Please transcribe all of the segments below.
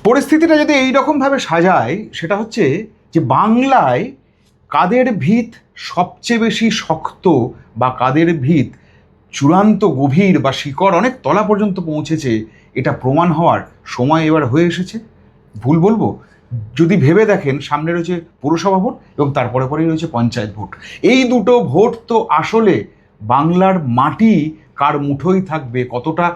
পরিস্থিতিটা যদি এইরকমভাবে সাজায়, সেটা হচ্ছে যে বাংলায় কাদের ভিত সবচেয়ে বেশি শক্ত বা কাদের ভিত চূড়ান্ত গভীর বা শিকড় অনেক তলা পর্যন্ত পৌঁছেছে, এটা প্রমাণ হওয়ার সময় এবার হয়ে এসেছে। ভুল বলবো? যদি ভেবে দেখেন, সামনে রয়েছে পুরসভা ভোট এবং তারপরে পরেই রয়েছে পঞ্চায়েত ভোট। এই দুটো ভোট তো আসলে বাংলার মাটি কার মুঠোয় থাকবে, কতটা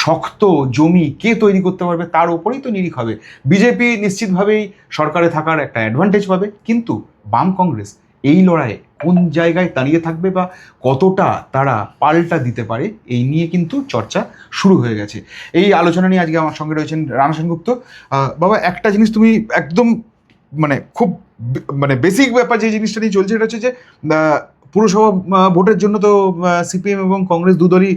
শক্ত জমি কে তৈরি করতে পারবে, তার উপরেই তো নিরিখ হবে। বিজেপি নিশ্চিতভাবেই সরকারে থাকার একটা অ্যাডভান্টেজ পাবে, কিন্তু বাম কংগ্রেস এই লড়াইয়ে কোন জায়গায় দাঁড়িয়ে থাকবে বা কতটা তারা পাল্টা দিতে পারে, এই নিয়ে কিন্তু চর্চা শুরু হয়ে গেছে। এই আলোচনা নিয়ে আজকে আমার সঙ্গে রয়েছেন রানা সেনগুপ্ত। বাবা, একটা জিনিস তুমি একদম খুব বেসিক ব্যাপার যে জিনিসটা নিয়ে চলছে, এটা হচ্ছে যে পুরসভা ভোটের জন্য তো সিপিএম এবং কংগ্রেস দুদলই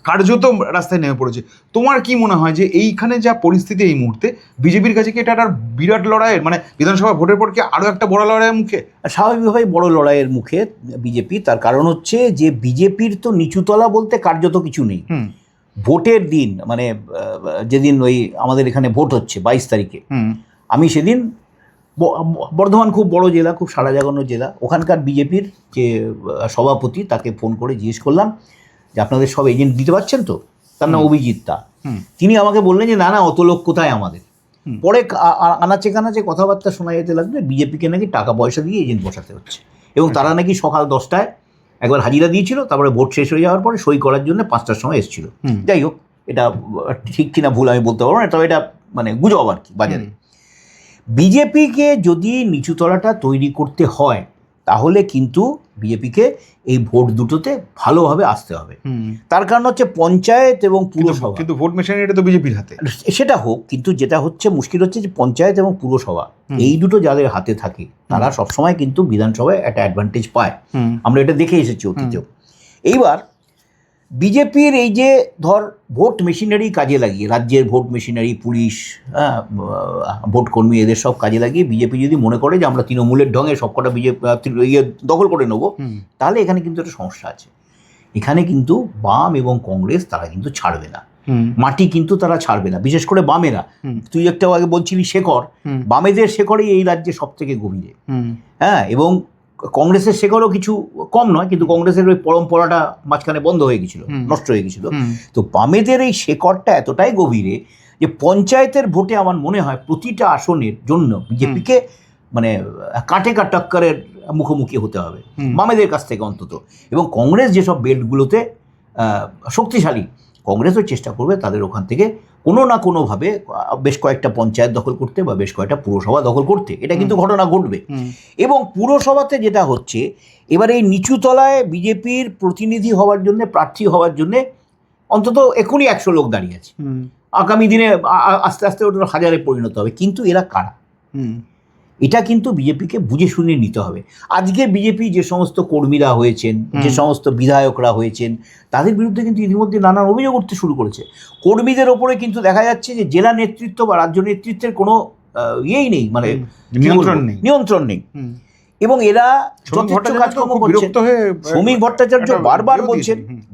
কার্যত রাস্তায় নেমে পড়েছে। তোমার কি মনে হয় যে এইখানে যা পরিস্থিতি এই মুহূর্তে, বিজেপির কাছে কি এটা একটা বিরাট লড়াইয়ের বিধানসভা ভোটের পর কি আরও একটা বড় লড়াইয়ের মুখে? স্বাভাবিকভাবেই বড় লড়াইয়ের মুখে বিজেপি। তার কারণ হচ্ছে যে বিজেপির তো নিচুতলা বলতে কার্যত কিছু নেই। ভোটের দিন যেদিন ওই আমাদের এখানে ভোট হচ্ছে 22 তারিখে, আমি সেদিন বর্ধমান খুব বড় জেলা, খুব সাড়া জাগানো জেলা, ওখানকার বিজেপির যে সভাপতি তাকে ফোন করে জিজ্ঞেস করলাম যে আপনাদের সব এজেন্ট দিতে পারছেন তো? তার নাম অভিজিৎ দা। তিনি আমাকে বললেন যে না না, অত লোক কোথায় আমাদের। পরে আনাচে কানাচে কথাবার্তা শোনা যেতে লাগবে বিজেপিকে নাকি টাকা পয়সা দিয়ে এজেন্ট বসাতে হচ্ছে, এবং তারা নাকি সকাল 10টায় একবার হাজিরা দিয়েছিল, তারপরে ভোট শেষ হয়ে যাওয়ার পরে সই করার জন্য 5টার সময় এসেছিল। যাই হোক, এটা ঠিক কিনা ভুল আমি বলতে পারবো না, তবে এটা গুজব আর কি বাজারে। বিজেপিকে যদি নিচুতলাটা তৈরি করতে হয়, তাহলে কিন্তু বিজেপিকে এই ভোট দুটোতে ভালোভাবে আসতে হবে। তার কারণ হচ্ছে পঞ্চায়েত এবং পুরসভা, কিন্তু ভোট মেশিনারিটা তো বিজেপির হাতে। সেটা হোক, কিন্তু যেটা হচ্ছে মুশকিল হচ্ছে যে পঞ্চায়েত এবং পুরসভা এই দুটো যাদের হাতে থাকে, তারা সবসময় কিন্তু বিধানসভায় একটা অ্যাডভান্টেজ পায়। আমরা এটা দেখে এসেছি অতীতেও। এইবার বিজেপির এই যে ভোট মেশিনারি কাজে লাগিয়ে, রাজ্যের ভোট মেশিনারি, পুলিশ, ভোট কর্মী, এদের সব কাজে লাগিয়ে বিজেপি যদি মনে করে যে আমরা তৃণমূলের ঢঙে সবকটা বিজেপি দখল করে নেবো, তাহলে এখানে কিন্তু একটা সমস্যা আছে। এখানে কিন্তু বাম এবং কংগ্রেস তারা কিন্তু ছাড়বে না, মাটি কিন্তু তারা ছাড়বে না, বিশেষ করে বামেরা। তুই একটা আগে বলছিলি শেকড়, বামেদের শেকড়ই এই রাজ্যে সব থেকে গভীরে। এবং কংগ্রেসের শেকড়ও কিছু কম নয়, কিন্তু কংগ্রেসের ওই পরম্পরাটা মাঝখানে বন্ধ হয়ে গেছিল, নষ্ট হয়ে গেছিল। তো বামেদের এই শেকড়টা এতটাই গভীরে যে পঞ্চায়েতের ভোটে আমার মনে হয় প্রতিটা আসনের জন্য বিজেপিকে কাটে টক্করের মুখোমুখি হতে হবে বামেদের কাছ থেকে অন্তত। এবং কংগ্রেস যেসব বেল্টগুলোতে শক্তিশালী, কংগ্রেসও চেষ্টা করবে তাদের ওখান থেকে কোনো না কোনোভাবে বেশ কয়েকটা পঞ্চায়েত দখল করতে বা বেশ কয়েকটা পুরসভা দখল করতে। এটা কিন্তু ঘটনা ঘটবে। এবং পুরসভাতে যেটা হচ্ছে, এবার এই নিচুতলায় বিজেপির প্রতিনিধি হওয়ার জন্য, প্রার্থী হওয়ার জন্য অন্তত এখনই 100 লোক দাঁড়িয়ে আছে। আগামী দিনে আস্তে আস্তে ওটা 1000-এ পরিণত হবে। কিন্তু এরা কারা? এটা কিন্তু বিজেপিকে বুঝে শুনে নিতে হবে। আজকে বিজেপি যে সমস্ত কর্মীরা হয়েছেন, যে সমস্ত বিধায়করা হয়েছেন, তাদের বিরুদ্ধে কিন্তু ইতিমধ্যে নানান অভিযোগ উঠতে শুরু করেছে। কর্মীদের ওপরে কিন্তু দেখা যাচ্ছে যে জেলা নেতৃত্ব বা রাজ্য নেতৃত্বের কোনো ইয়েই নেই, নিয়ন্ত্রণ নেই। এবং এরা যথেষ্ট কাজকর্ম করছেন। শ্রমিক ভট্টাচার্য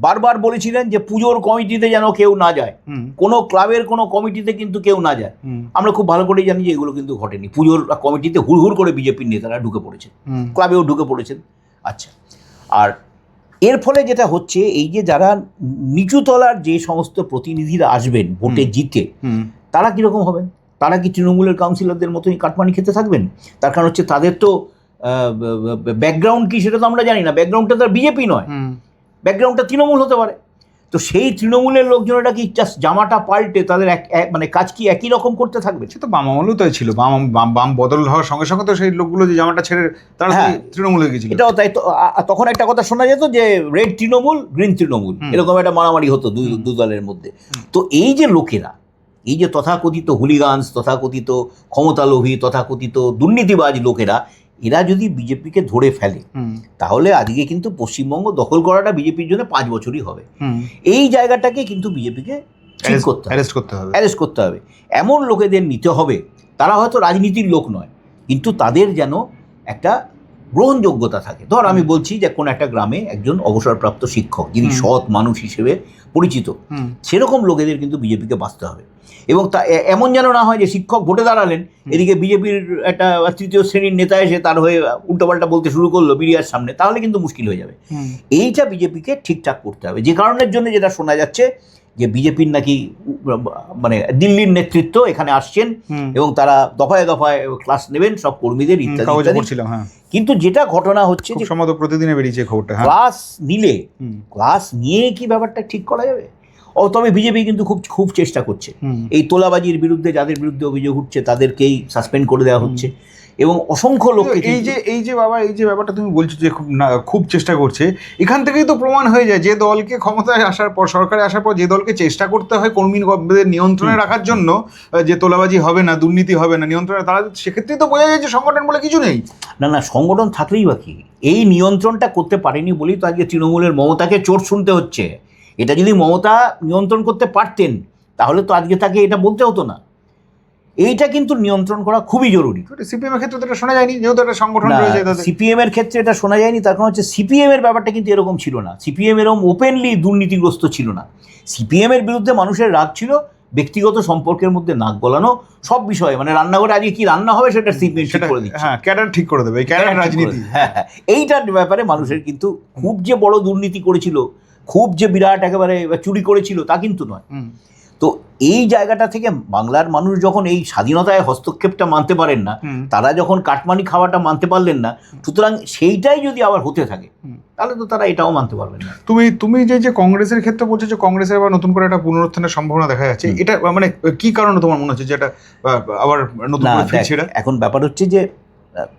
বারবার বলেছিলেন যে পুজোর কমিটিতে যেন কেউ না যায়, কোনো ক্লাবের কোনো কমিটিতে কিন্তু কেউ না যায়। আমরা খুব ভালো করেই জানি যে এগুলো কিন্তু ঘটেনি। পুজোর কমিটিতে হুড় করে বিজেপির নেতারা ঢুকে পড়েছেন, ক্লাবেও ঢুকে পড়েছেন। আচ্ছা, আর এর ফলে যেটা হচ্ছে, এই যে যারা নিচুতলার যে সমস্ত প্রতিনিধিরা আসবেন ভোটে জিতে, তারা কীরকম হবেন? তারা কি তৃণমূলের কাউন্সিলরদের মতোই কাটমানি খেতে থাকবেন? তার কারণ হচ্ছে তাদের তো ব্যাকগ্রাউন্ড কি সেটা তো আমরা জানি না। ব্যাকগ্রাউন্ডটা তার বিজেপি নয়, ব্যাকগ্রাউন্ডটা তৃণমূল হতে পারে। তো সেই তৃণমূলের লোকজনেরা কি জাস্ট জামাটা পাল্টে তাদের কাজ কি একই রকম করতে থাকবে? সে তো বাম আমলেও তাই ছিল। বাম বদল হওয়ার সঙ্গে সঙ্গে তো সেই লোকগুলো যে জামাটা ছেড়ে তারা তৃণমূল হয়ে গেছিল। এটাও তাই। তো তখন একটা কথা শোনা যেত যে রেড তৃণমূল, গ্রিন তৃণমূল, এরকম একটা মারামারি হতো দু দলের মধ্যে। তো এই যে লোকেরা, এই যে তথাকথিত হুলিগানস, তথাকথিত ক্ষমতালোভী, তথাকথিত দুর্নীতিবাজ লোকেরা, এরা যদি বিজেপিকে ধরে ফেলে, তাহলে আজকে কিন্তু পশ্চিমবঙ্গ দখল করাটা বিজেপির জন্য 5 বছরই হবে। এই জায়গাটাকে কিন্তু বিজেপিকে অ্যারেস্ট করতে হবে। এমন লোকেদের নিতে হবে, তারা হয়তো রাজনীতির লোক নয়, কিন্তু তাদের যেন একটা গ্রহণযোগ্যতা থাকে। ধর আমি বলছি যে কোনো একটা গ্রামে একজন অবসরপ্রাপ্ত শিক্ষক যিনি সৎ মানুষ হিসেবে পরিচিত, সেরকম লোকেদের কিন্তু বিজেপিকে বাঁচতে হবে। এবং তা এমন যেন না হয় যে শিক্ষক ভোটে দাঁড়ালেন, এদিকে বিজেপির একটা তৃতীয় শ্রেণীর নেতা এসে তার হয়ে উল্টোপাল্টা বলতে শুরু করলো মিডিয়ার সামনে, তাহলে কিন্তু মুশকিল হয়ে যাবে। এইটা বিজেপিকে ঠিকঠাক করতে হবে। যে কারণের জন্য যেটা শোনা যাচ্ছে যে বিজেপির নাকি মানে দিল্লির নেতৃত্ব এখানে আসছেন এবং তারা দফায় দফায় ক্লাস নেবেন সব কর্মীদের ইত্যাদি। কিন্তু যেটা ঘটনা হচ্ছে যে প্রতিদিনে বেরিয়েছে খবরটা, ক্লাস নিলে ক্লাস নিয়ে কি ব্যাপারটা ঠিক করা যাবে? তবে বিজেপি কিন্তু খুব চেষ্টা করছে। এই তোলাবাজির বিরুদ্ধে যাদের বিরুদ্ধে অভিযোগ উঠছে তাদেরকেই সাসপেন্ড করে দেওয়া হচ্ছে এবং অসংখ্য লোককে এই যে বাবা এই যে ব্যাপারটা তুমি বলছো যে খুব চেষ্টা করছে, এখান থেকেই তো প্রমাণ হয়ে যায় যে দলকে ক্ষমতায় আসার পর, সরকারে আসার পর যে দলকে চেষ্টা করতে হয় কর্মীদের নিয়ন্ত্রণে রাখার জন্য, যে তোলাবাজি হবে না, দুর্নীতি হবে না, নিয়ন্ত্রণে, তারা সেক্ষেত্রেই তো বোঝা যায় যে সংগঠন বলে কিছু নেই। না, সংগঠন থাকলেই বা কি, এই নিয়ন্ত্রণটা করতে পারেনি বলেই তো আজকে তৃণমূলের মমতাকে চোট শুনতে হচ্ছে। এটা যদি মমতা নিয়ন্ত্রণ করতে পারতেন তাহলে তো আজকে তাকে এটা বলতে হতো না। এইটা কিন্তু নিয়ন্ত্রণ করা খুবই জরুরি। সিপিএম এর ক্ষেত্রে তো এটা শোনা যায়নি, যেহেতু একটা সংগঠন রয়েছে। সিপিএম এর ক্ষেত্রে এটা শোনা যায়নি, তার কারণ হচ্ছে সিপিএম এর ব্যাপারটা কিন্তু এরকম ছিল না। সিপিএম এরকম ওপেনলি দুর্নীতিগ্রস্ত ছিল না। সিপিএম এর বিরুদ্ধে মানুষের রাগ ছিল ব্যক্তিগত সম্পর্কের মধ্যে নাক গলানো সব বিষয়ে, মানে রান্নাঘরে আজকে কি রান্না হবে সেটা সিপিএম ঠিক করে দিচ্ছে, ক্যাডার ঠিক করে দেবে, ক্যাডার রাজনীতি। এইটার ব্যাপারে মানুষের কিন্তু খুব যে বড় দুর্নীতি করেছিল, খুব যে বিরাট একেবারে চুরি করেছিল তা কিন্তু নয়। তো এই জায়গাটা থেকে বাংলার মানুষ যখন এই স্বাধীনতায় হস্তক্ষেপটা মানতে পারেন না, তারা যখন কাটমানি খাওয়াটা মানতে পারলেন না, সুতরাং সেইটাই যদি আবার হতে থাকে তাহলে তো তারা এটাও মানতে পারবেন না। তুমি যে কংগ্রেসের ক্ষেত্রে বলছো যে কংগ্রেসের আবার নতুন করে একটা পুনরুত্থানের সম্ভাবনা দেখা যাচ্ছে, এটা মানে কি কারণে তোমার মনে হচ্ছে যে এটা আবার নতুন করে ফিরছে? এখন ব্যাপার হচ্ছে যে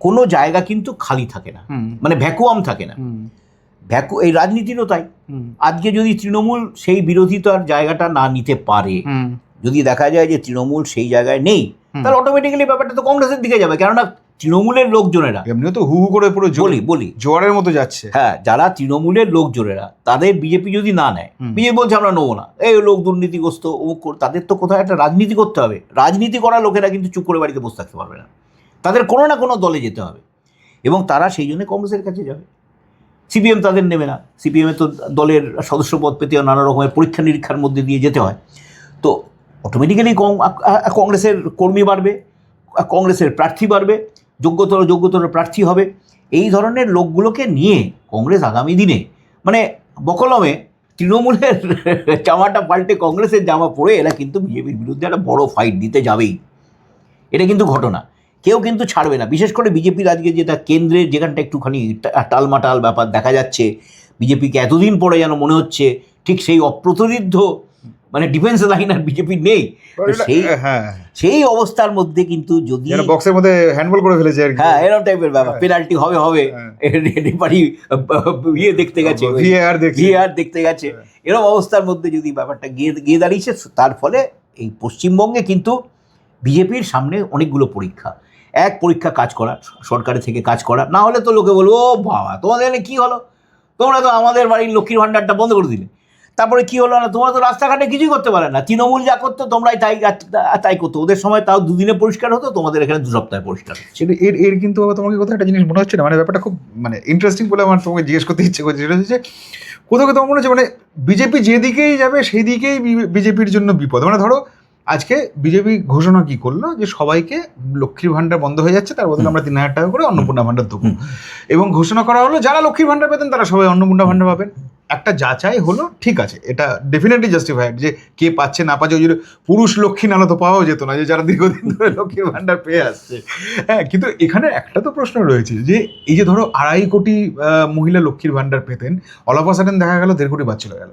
কোনো জায়গা কিন্তু খালি থাকে না, মানে ভ্যাকুয়াম থাকে না। এই রাজনীতিরও তাই। আজকে যদি তৃণমূল সেই বিরোধিতার জায়গাটা না নিতে পারে, যদি দেখা যায় যে তৃণমূল সেই জায়গায় নেই, তাহলে অটোমেটিক্যালি ব্যাপারটা তো কংগ্রেসের দিকে যাবে। কেননা তৃণমূলের লোকজনেরা এমনিও তো হু হু করে পুরো বলি জোয়ারের মতো যাচ্ছে। হ্যাঁ, যারা তৃণমূলের লোকজনেরা তাদের বিজেপি যদি না নেয়, বিজেপি বলছে আমরা নেবো না, এই লোক দুর্নীতিগ্রস্ত, তাদের তো কোথাও একটা রাজনীতি করতে হবে। রাজনীতি করা লোকেরা কিন্তু চুপ করে বাড়িতে বসে থাকতে পারবে না, তাদের কোনো না কোনো দলে যেতে হবে এবং তারা সেই জন্য কংগ্রেসের কাছে যাবে। সিপিএম তাদের নেবে না, সিপিএমে তো দলের সদস্যপদ পেতে নানা রকমের পরীক্ষা নিরীক্ষার মধ্যে দিয়ে যেতে হয়। তো অটোমেটিক্যালি কংগ্রেসের কর্মী বাড়বে, কংগ্রেসের প্রার্থী বাড়বে, যোগ্যতর প্রার্থী হবে। এই ধরনের লোকগুলোকে নিয়ে কংগ্রেস আগামী দিনে মানে বকলমে তৃণমূলের জামাটা পাল্টে কংগ্রেসের জামা পরে এরা কিন্তু বিজেপির বিরুদ্ধে একটা বড় ফাইট দিতে যাবেই। এটা কিন্তু ঘটনা, কেউ কিন্তু ছাড়বে না। বিশেষ করে বিজেপির আজকে যেটা কেন্দ্রের যেখানটা একটুখানি টালমাটাল ব্যাপার দেখা যাচ্ছে, বিজেপিকে এতদিন পরে যেন মনে হচ্ছে ঠিক সেই অপ্রতিরোধ্য মানে ডিফেন্স লাইন আর বিজেপি নেই। সেই অবস্থার মধ্যে কিন্তু যদি বক্সের মধ্যে হ্যান্ডবল করে ফেলেছে, হ্যাঁ এরকম টাইপের ব্যাপার, পেনাল্টি হবে রেফারি ইয়ে দেখতে গেছে, ভিএআর দেখতে গেছে, এরকম অবস্থার মধ্যে যদি ব্যাপারটা গিয়ে দাঁড়িয়েছে, তার ফলে এই পশ্চিমবঙ্গে কিন্তু বিজেপির সামনে অনেকগুলো পরীক্ষা। এক পরীক্ষা কাজ করা, সরকারের থেকে কাজ করা, না হলে তো লোকে বলবো ও বাবা তোমাদের এখানে কী হলো, তোমরা তো আমাদের বাড়ির লক্ষ্মীর ভাণ্ডারটা বন্ধ করে দিলে, তারপরে কি হলো না, তোমরা তো রাস্তাঘাটে কিছুই করতে পারে না, তৃণমূল যা করতো তোমরাই তাই করতো, ওদের সময় তাও দুদিনে পরিষ্কার হতো, তোমাদের এখানে 2 সপ্তাহে পরিষ্কার হচ্ছে। এর কিন্তু তোমাকে কোথাও একটা জিনিস মনে হচ্ছে না, মানে ব্যাপারটা খুব মানে ইন্টারেস্টিং বলে আমার তোমাকে জিজ্ঞেস করতে ইচ্ছে করছে, সেটা হচ্ছে কোথাও তোমার মনে হচ্ছে মানে বিজেপি যেদিকেই যাবে সেই দিকেই বিজেপির জন্য বিপদ। মানে ধরো আজকে বিজেপি ঘোষণা কি করলো যে সবাইকে লক্ষ্মীর ভাণ্ডার বন্ধ হয়ে যাচ্ছে, তার বদলে আমরা 3,000 টাকা করে অন্নপূর্ণা ভাণ্ডার দেবো, এবং ঘোষণা করা হলো যারা লক্ষ্মীর ভাণ্ডার পেতেন তারা সবাই অন্নপূর্ণা ভাণ্ডার পাবেন। একটা যাচাই হলো, ঠিক আছে, এটা ডেফিনেটলি জাস্টিফাইড যে কে পাচ্ছে না পাচ্ছে, ওই জন্য পুরুষ লক্ষ্মী নাহলে তো পাওয়াও যেত না, যে যারা দীর্ঘদিন ধরে লক্ষ্মীর ভাণ্ডার পেয়ে আসছে। হ্যাঁ, কিন্তু এখানে একটা তো প্রশ্ন রয়েছে যে এই যে ধরো 2.5 কোটি মহিলা লক্ষ্মীর ভাণ্ডার পেতেন, অল অফ আ সাডেন দেখা গেল 1.5 কোটি বাদ চলে গেল।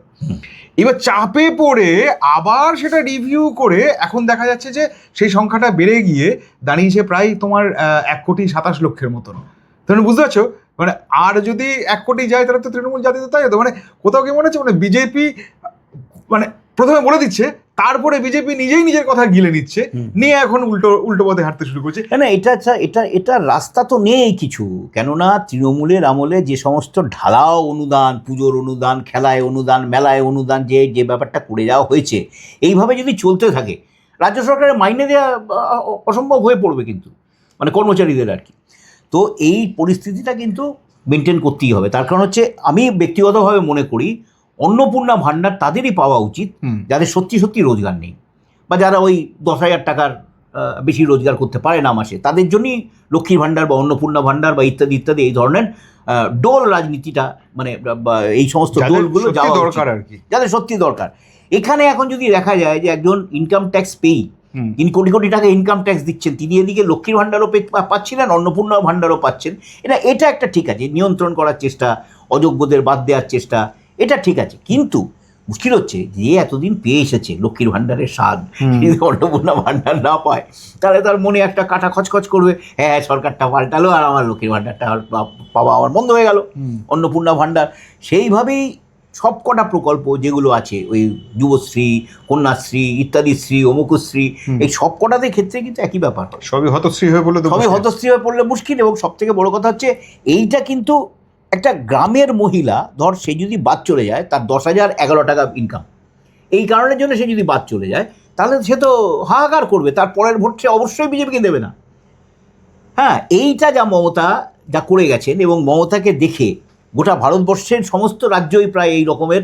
এবার চাপে পড়ে আবার সেটা রিভিউ করে এখন দেখা যাচ্ছে যে সেই সংখ্যাটা বেড়ে গিয়ে দাঁড়িয়েছে প্রায় তোমার 1,27,00,000 মতন। তুমি বুঝতে পারছো, মানে আর যদি 1 কোটি যায় তাহলে তো তৃণমূল জাতীয় তাই হতো। মানে কোথাও কি মনে হচ্ছে মানে বিজেপি মানে প্রথমে বলে দিচ্ছে, তারপরে বিজেপি নিজেই নিজের কথা গিলে নিচ্ছে, নিয়ে এখন উল্টো পথে হাঁটতে শুরু করছে। না, এটা রাস্তা তো নেই কিছু, কেননা তৃণমূলের আমলে যে সমস্ত ঢালাও অনুদান, পুজোর অনুদান, খেলায় অনুদান, মেলায় অনুদান, যে ব্যাপারটা করে যাওয়া হয়েছে, এইভাবে যদি চলতে থাকে রাজ্য সরকারের মাইনে দেওয়া অসম্ভব হয়ে পড়বে কিন্তু, মানে কর্মচারীদের আর কি। তো এই পরিস্থিতিটা কিন্তু মেনটেন করতেই হবে। তার কারণ হচ্ছে আমি ব্যক্তিগতভাবে মনে করি অন্নপূর্ণা ভাণ্ডার তাদেরই পাওয়া উচিত যাদের সত্যি সত্যি রোজগার নেই, বা যারা ওই 10,000 টাকার বেশি রোজগার করতে পারে না মাসে, তাদের জন্যই লক্ষ্মীর ভাণ্ডার বা অন্নপূর্ণা ভাণ্ডার বা ইত্যাদি ইত্যাদি এই ধরনের ডোল রাজনীতিটা, মানে এই সমস্ত ডোলগুলো যাওয়া দরকার আর কি, যাদের সত্যি দরকার। এখানে এখন যদি দেখা যায় যে একজন ইনকাম ট্যাক্স পেই, তিনি কোটি কোটি টাকা ইনকাম ট্যাক্স দিচ্ছেন, তিনি এদিকে লক্ষ্মীর ভাণ্ডারও পাচ্ছিলেন, অন্নপূর্ণা ভাণ্ডারও পাচ্ছেন, এটা একটা ঠিক আছে, নিয়ন্ত্রণ করার চেষ্টা, অযোগ্যদের বাদ দেওয়ার চেষ্টা, এটা ঠিক আছে। কিন্তু মুশকিল হচ্ছে যে এতদিন পেয়ে এসেছে লক্ষ্মীর ভাণ্ডারের স্বাদ, যদি অন্নপূর্ণা ভাণ্ডার না পায় তাহলে তার মনে একটা কাটা খচখচ করবে, হ্যাঁ সরকারটা পাল্টালো আর আমার লক্ষ্মীর ভাণ্ডারটা পাওয়া আমার বন্ধ হয়ে গেল। অন্নপূর্ণা ভাণ্ডার সেইভাবেই সব কটা প্রকল্প যেগুলো আছে, ওই যুবশ্রী, কন্যাশ্রী, ইত্যাদি শ্রী, অমুকশ্রী, এই সব কটাদের ক্ষেত্রে কিন্তু একই ব্যাপার, সবই হতশ্রী হয়ে পড়লে মুশকিল। এবং সব থেকে বড় কথা হচ্ছে এইটা কিন্তু একটা গ্রামের মহিলা, ধর সে যদি বাদ চলে যায়, তার 10,011 টাকা ইনকাম, এই কারণের জন্য সে যদি বাদ চলে যায়, তাহলে সে তো হাহাকার করবে, তার পরের ভোট সে অবশ্যই বিজেপিকে দেবে না। হ্যাঁ, এইটা যা মমতা যা করে গেছেন, এবং মমতাকে দেখে গোটা ভারতবর্ষের সমস্ত রাজ্যই প্রায় এই রকমের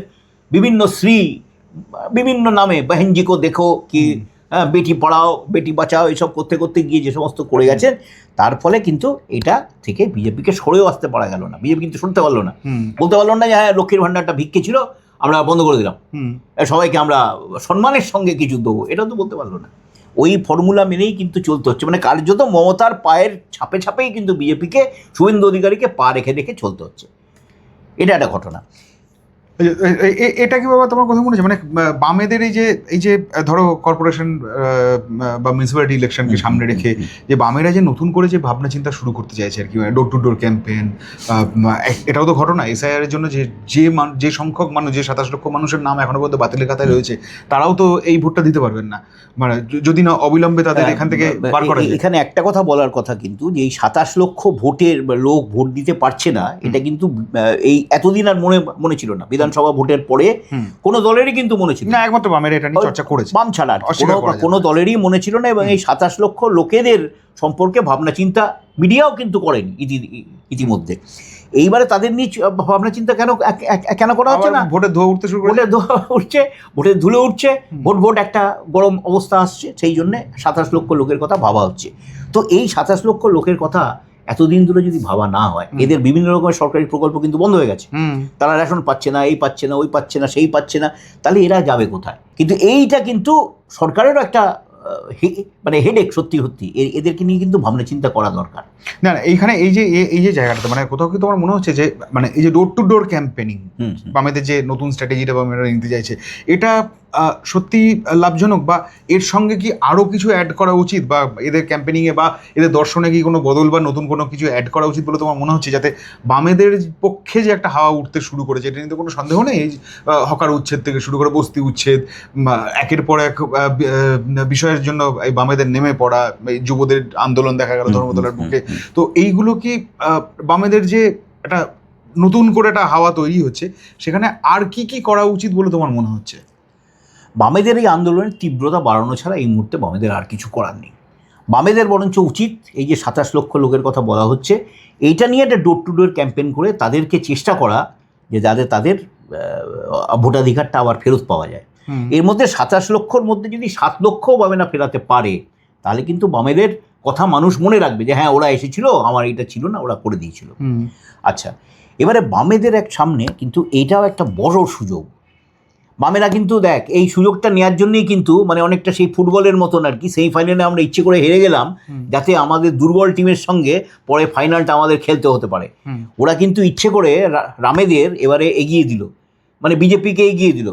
বিভিন্ন শ্রী, বিভিন্ন নামে বাহেনজিকো দেখো কি, বেটি পড়াও বেটি বাঁচাও, এইসব করতে করতে গিয়ে যে সমস্ত করে গেছেন, তার ফলে কিন্তু এটা থেকে বিজেপিকে সরেও আসতে পারা গেল না। বিজেপি কিন্তু শুনতে পারলো না, বলতে পারলো না যে হ্যাঁ লক্ষ্মীর ভাণ্ডারটা ভিক্ষে ছিল, আমরা বন্ধ করে দিলাম, সবাইকে আমরা সম্মানের সঙ্গে কিছু দেবো, এটাও তো বলতে পারলো না। ওই ফর্মুলা মেনেই কিন্তু চলতে হচ্ছে, মানে কার্যত মমতার পায়ের ছাপে ছাপেই কিন্তু বিজেপিকে, শুভেন্দু অধিকারীকে পা রেখে রেখে চলতে হচ্ছে। এটা একটা ঘটনা। এটা কি বাবা তোমার কথা মনে হচ্ছে, মানে বামেদের এই যে ধরো কর্পোরেশন বা মিউনিসিপ্যালিটি ইলেকশনকে সামনে রেখে যে বামেরা যে নতুন করে যে ভাবনা চিন্তা শুরু করতে চাইছে আর কি, ডোর টু ডোর ক্যাম্পেইন, এটাও তো ঘটনা। এসআইআর এর জন্য যে সংখ্যক মানুষ, যে 27 লক্ষ মানুষের নাম এখনো পর্যন্ত বাতিলের খাতায় রয়েছে, তারাও তো এই ভোটটা দিতে পারবেন না, মানে যদি না অবিলম্বে তাদের এখান থেকে বার করা যায়। এখানে একটা কথা বলার কথা কিন্তু, যে এই 27 লক্ষ ভোটের লোক ভোট দিতে পারছে না, এটা কিন্তু এই এতদিন আর মনে ছিল না। বিধানসভা ভোটের পরে কোনো দলেরই কিন্তু মনে ছিল না, একমাত্র বামের এটা নিয়ে চর্চা করেছে, বাম ছাড়া কোনো দলেরই মনে ছিল না। এবং এই 27 লক্ষ লোকেদের সম্পর্কে ভাবনা চিন্তা মিডিয়াও কিন্তু করেনি ইতিমধ্যে। এইবারে তাদের নিয়ে ভাবনা চিন্তা কেন করা হচ্ছে না? ভোটের ধোঁয়া উঠতে শুরু করে, ভোটের ধুলো উঠছে, ভোট একটা গরম অবস্থা আসছে, সেই জন্যে 27 লক্ষ লোকের কথা ভাবা হচ্ছে। তো এই 27 লক্ষ লোকের কথা এতদিন ধরে যদি ভাবা না হয়, এদের বিভিন্ন রকমের সরকারি প্রকল্প কিন্তু বন্ধ হয়ে গেছে, তারা রেশন পাচ্ছে না, এই পাচ্ছে না, ওই পাচ্ছে না, সেই পাচ্ছে না, তাহলে এরা যাবে কোথায়? কিন্তু এইটা কিন্তু সরকারেরও একটা মানে হেডেক, সত্যি সত্যি এদেরকে নিয়ে কিন্তু ভাবনা চিন্তা করা দরকার। না এইখানে এই যে জায়গাটা, মানে কোথাও কি তোমার মনে হচ্ছে যে মানে এই যে ডোর টু ডোর ক্যাম্পেনিং, বামেদের যে নতুন স্ট্র্যাটেজিটা বামেরা নিতে চাইছে, এটা সত্যি লাভজনক, বা এর সঙ্গে কি আরও কিছু অ্যাড করা উচিত, বা এদের ক্যাম্পেনিংয়ে বা এদের দর্শনে কি কোনো বদল বা নতুন কোনো কিছু অ্যাড করা উচিত বলে তোমার মনে হচ্ছে, যাতে বামেদের পক্ষে যে একটা হাওয়া উঠতে শুরু করেছে, এটা নিয়ে তো কোনো সন্দেহ নেই। এই হকার উচ্ছেদ থেকে শুরু করে বস্তি উচ্ছেদ, একের পর এক বিষয়ের জন্য এই বামেদের নেমে পড়া, এই যুবদের আন্দোলন দেখা গেল ধর্মতলার বুকে, তো এইগুলো কি বামেদের যে একটা নতুন করে একটা হাওয়া তৈরি হচ্ছে, সেখানে আর কি করা উচিত বলে তোমার মনে হচ্ছে? বামেদের এই আন্দোলনের তীব্রতা বাড়ানো ছাড়া এই মুহূর্তে বামেদের আর কিছু করার নেই। বামেদের বরঞ্চ উচিত এই যে 27 লক্ষ লোকের কথা বলা হচ্ছে, এইটা নিয়ে একটা ডোর টু ডোর ক্যাম্পেইন করে তাদেরকে চেষ্টা করা যে তাদের ভোটাধিকারটা আবার ফেরত পাওয়া যায়। এর মধ্যে 27 লক্ষর মধ্যে যদি 7 লক্ষ বামেরা ফেরাতে পারে, তাহলে কিন্তু বামেদের কথা মানুষ মনে রাখবে যে হ্যাঁ ওরা এসেছিল, আমার এটা ছিল না, ওরা করে দিয়েছিল। আচ্ছা, এবারে বামেদের সামনে কিন্তু এইটাও একটা বড় সুযোগ। বামেরা কিন্তু দেখ এই সুযোগটা নেওয়ার জন্যই কিন্তু মানে অনেকটা সেই ফুটবলের মতন আর কি, সেই ফাইনালে আমরা ইচ্ছে করে হেরে গেলাম যাতে আমাদের দুর্বল টিমের সঙ্গে পরে ফাইনালটা আমাদের খেলতে হতে পারে। ওরা কিন্তু ইচ্ছে করে রামেদের এবারে এগিয়ে দিল, মানে বিজেপিকে এগিয়ে দিল,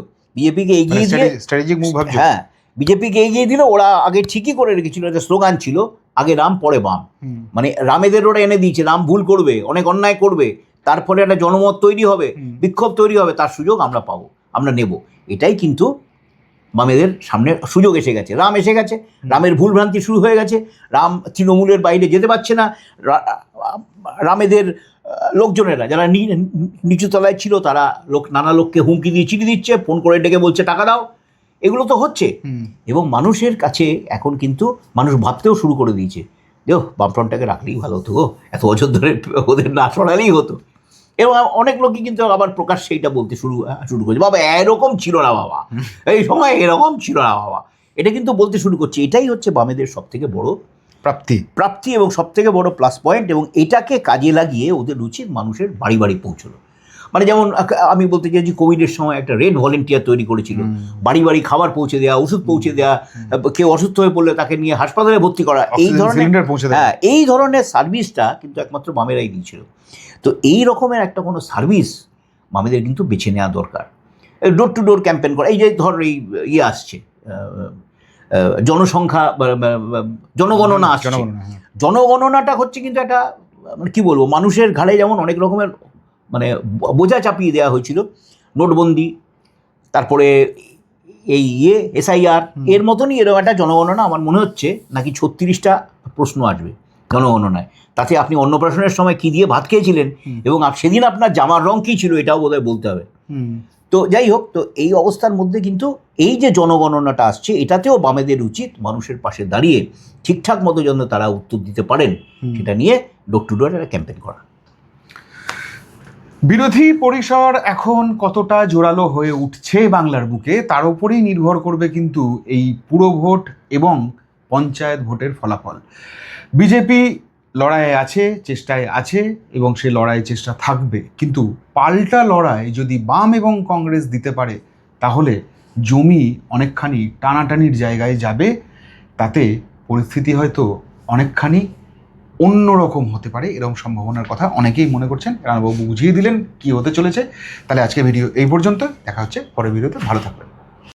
স্ট্র্যাটেজিক মুভ ভাবছো? হ্যাঁ, বিজেপিকে এগিয়ে দিল। ওরা আগে ঠিকই করে রেখেছিল, একটা স্লোগান ছিল আগে রাম পরে বাম, মানে রামেদের ওরা এনে দিয়েছে, রাম ভুল করবে, অনেক অন্যায় করবে, তারপরে একটা জনমত তৈরি হবে, বিক্ষোভ তৈরি হবে, তার সুযোগ আমরা পাবো, আমরা নেব। এটাই কিন্তু বামেদের সামনে সুযোগ এসে গেছে, রাম এসে গেছে, রামের ভুলভ্রান্তি শুরু হয়ে গেছে, রাম তৃণমূলের বাইরে যেতে পারছে না, রামেদের লোকজনেরা যারা নিচুতলায় ছিল তারা নানা লোককে হুমকি দিয়ে চিঠি দিচ্ছে, ফোন করে ডেকে বলছে টাকা দাও, এগুলো তো হচ্ছে। এবং মানুষের কাছে এখন কিন্তু মানুষ ভাবতেও শুরু করে দিয়েছে, দেখো বামফ্রন্টটাকে রাখলেই ভালো হতো গো, এত বছর ধরে ওদের না সরালেই হতো। এবং অনেক লোকই কিন্তু আবার প্রকাশ সেইটা বলতে শুরু করছে, বাবা এরকম ছিল না বাবা, এই সময় এরকম ছিল না বাবা, এটা কিন্তু বলতে শুরু করছে। এটাই হচ্ছে বামেদের সব থেকে বড় প্রাপ্তি এবং সব থেকে বড় প্লাস পয়েন্ট। এবং এটাকে কাজে লাগিয়ে ওদের উচিত মানুষের বাড়ি বাড়ি পৌঁছলো। মানে যেমন আমি বলতে চাইছি কোভিডের সময় একটা রেড ভলেন্টিয়ার তৈরি করেছিল, বাড়ি বাড়ি খাবার পৌঁছে দেওয়া, ওষুধ পৌঁছে দেওয়া, কেউ অসুস্থ হয়ে পড়লে তাকে নিয়ে হাসপাতালে ভর্তি করা, এই ধরনের এই ধরনের সার্ভিসটা কিন্তু একমাত্র বামেরাই দিয়েছিল। তো এই রকমের একটা কোনো সার্ভিস বামেদের কিন্তু বেছে নেওয়া দরকার। ডোর টু ডোর ক্যাম্পেন করা, এই যে ধর এই আসছে জনসংখ্যা জনগণনা আসছে, জনগণনাটা হচ্ছে কিন্তু একটা মানে কী বলবো, মানুষের ঘাড়ে যেমন অনেক রকমের মানে বোঝা চাপিয়ে দেওয়া হয়েছিল, নোটবন্দি, তারপরে এই SIR, এর মতনই এরকম একটা জনগণনা আমার মনে হচ্ছে নাকি 36টা প্রশ্ন আসবে জনগণনায়। তাতে আপনি অন্নপ্রাশনের সময় কি দিয়ে ভাত খেয়েছিলেন এবং সেদিন আপনার জামার রং কী ছিল এটাও বোধহয় বলতে হবে। তো যাই হোক, তো এই অবস্থার মধ্যে কিন্তু এই যে জনগণনাটা আসছে এটাতেও বামেদের উচিত মানুষের পাশে দাঁড়িয়ে ঠিকঠাক মতো যেন তারা উত্তর দিতে পারেন সেটা নিয়ে ডোর টু ডোর একটা ক্যাম্পেইন করা। বিরোধী পরিসর এখন কতটা জোরালো হয়ে উঠছে বাংলার বুকে তার উপরেই নির্ভর করবে কিন্তু এই পুরো ভোট এবং পঞ্চায়েত ভোটের ফলাফল। বিজেপি লড়াইয়ে আছে, চেষ্টায় আছে এবং সে লড়াই চেষ্টা থাকবে, কিন্তু পাল্টা লড়াই যদি বাম এবং কংগ্রেস দিতে পারে তাহলে জমি অনেকখানি টানাটানির জায়গায় যাবে। তাতে পরিস্থিতি হয়তো অনেকখানি অন্যরকম হতে পারে, এরকম সম্ভাবনার কথা অনেকেই মনে করছেন। রানাবাবু বুঝিয়ে দিলেন কি হতে চলেছে। তাহলে আজকে ভিডিও এই পর্যন্ত, দেখা হচ্ছে পরের ভিডিওতে। ভালো থাকবেন।